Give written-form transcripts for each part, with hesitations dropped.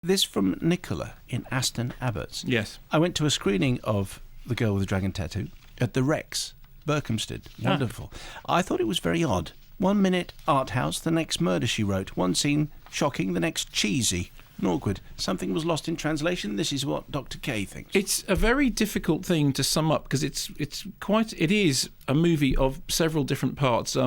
This from Nicola in Aston Abbotts. Yes. I went to a screening of The Girl with the Dragon Tattoo at the Rex, Berkhamsted. Wonderful. I thought it was very odd. 1 minute art house, the next Murder, She Wrote. One scene shocking, the next cheesy and awkward. Something was lost in translation. This is what Dr. K thinks. It's a very difficult thing to sum up because it is a movie of several different parts.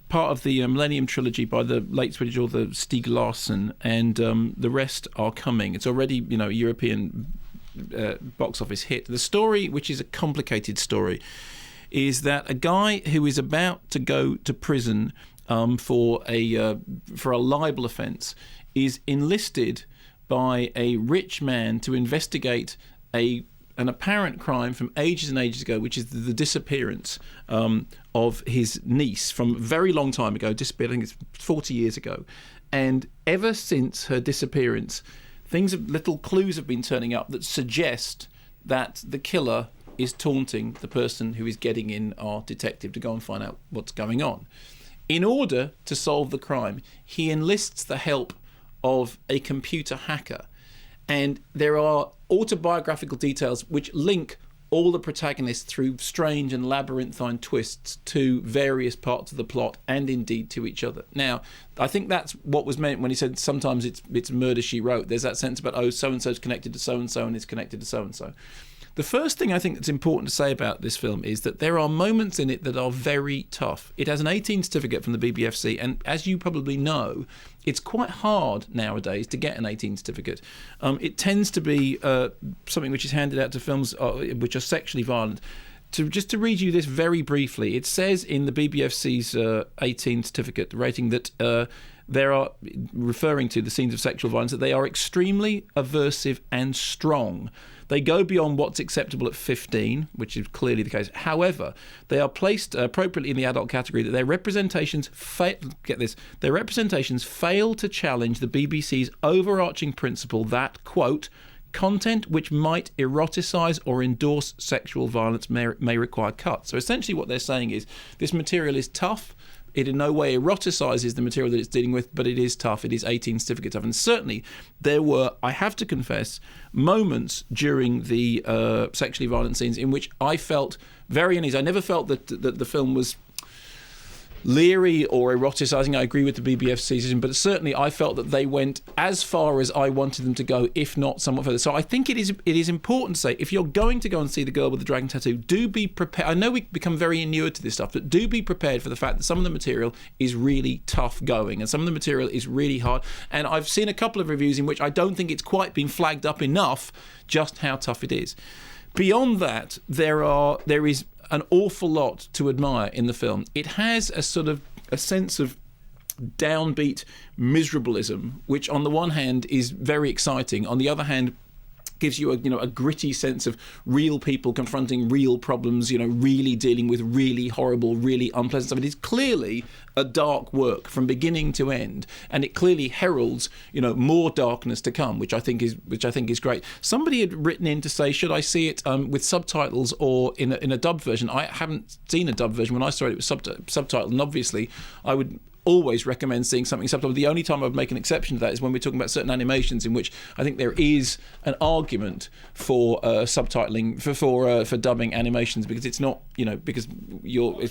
Part of the Millennium Trilogy by the late Swedish author Stieg Larsson, and the rest are coming. It's already, a European box office hit. The story, which is a complicated story, is that a guy who is about to go to prison for a libel offence is enlisted by a rich man to investigate an apparent crime from ages and ages ago, which is the disappearance of his niece from a very long time ago, disappeared, I think it's 40 years ago. And ever since her disappearance, little clues have been turning up that suggest that the killer is taunting the person who is getting in our detective to go and find out what's going on. In order to solve the crime, he enlists the help of a computer hacker. And there are autobiographical details which link all the protagonists through strange and labyrinthine twists to various parts of the plot and indeed to each other. Now, I think that's what was meant when he said sometimes it's Murder, She Wrote. There's that sense about, so-and-so's connected to so-and-so and it's connected to so-and-so. The first thing I think that's important to say about this film is that there are moments in it that are very tough. It has an 18 certificate from the BBFC, and as you probably know, it's quite hard nowadays to get an 18 certificate. It tends to be something which is handed out to films which are sexually violent. Just to read you this very briefly, it says in the BBFC's 18 certificate rating that there are, referring to the scenes of sexual violence, that they are extremely aversive and strong. They go beyond what's acceptable at 15, which is clearly the case. However, they are placed appropriately in the adult category that their representations fail to challenge the BBC's overarching principle that, quote, content which might eroticize or endorse sexual violence may require cuts. So essentially what they're saying is this material is tough. It in no way eroticizes the material that it's dealing with, but it is tough. It is 18 certificate tough. And certainly there were, I have to confess, moments during the sexually violent scenes in which I felt very uneasy. I never felt that the film was leery or eroticizing. I agree with the BBFC decision, but certainly I felt that they went as far as I wanted them to go, if not somewhat further. So I think it is important to say, if you're going to go and see The Girl with the Dragon Tattoo, do be prepared. I know we become very inured to this stuff, but do be prepared for the fact that some of the material is really tough going and some of the material is really hard. And I've seen a couple of reviews in which I don't think it's quite been flagged up enough just how tough it is. Beyond that, there is an awful lot to admire in the film. It has a sense of downbeat miserablism, which on the one hand is very exciting. On the other hand, gives you a gritty sense of real people confronting real problems, really dealing with really horrible, really unpleasant stuff. It is clearly a dark work from beginning to end, and it clearly heralds, more darkness to come, which I think is great. Somebody had written in to say, should I see it with subtitles or in a dubbed version? I haven't seen a dubbed version. When I saw it was subtitled, and obviously I would always recommend seeing something subtitled. The only time I would make an exception to that is when we're talking about certain animations in which I think there is an argument for subtitling for dubbing animations, because it's not, because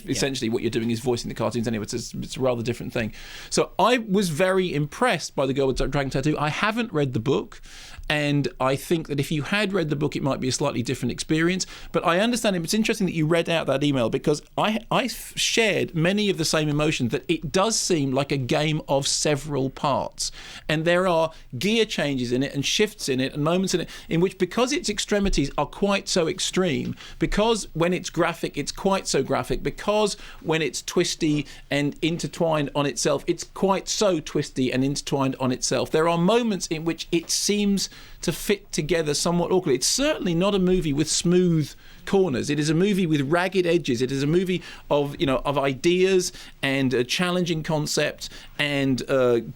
essentially what you're doing is voicing the cartoons anyway. It's a rather different thing. So I was very impressed by The Girl with the Dragon Tattoo. I haven't read the book, and I think that if you had read the book, it might be a slightly different experience. But I understand it's interesting that you read out that email, because I shared many of the same emotions, that it does seem like a game of several parts, and there are gear changes in it and shifts in it and moments in it in which, because its extremities are quite so extreme, because when it's graphic it's quite so graphic, because when it's twisty and intertwined on itself it's quite so twisty and intertwined on itself, there are moments in which it seems to fit together somewhat awkwardly. It's certainly not a movie with smooth corners. It is a movie with ragged edges. It is a movie of ideas and challenging concept and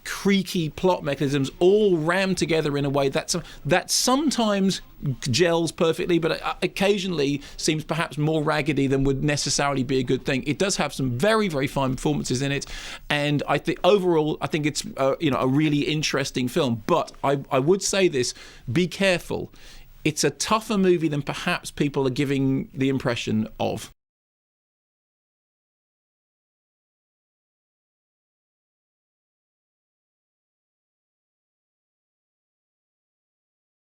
creaky plot mechanisms all rammed together in a way that sometimes gels perfectly, but occasionally seems perhaps more raggedy than would necessarily be a good thing. It does have some very, very fine performances in it, and I think overall, I think it's a really interesting film. But I would say this: be careful. It's a tougher movie than perhaps people are giving the impression of.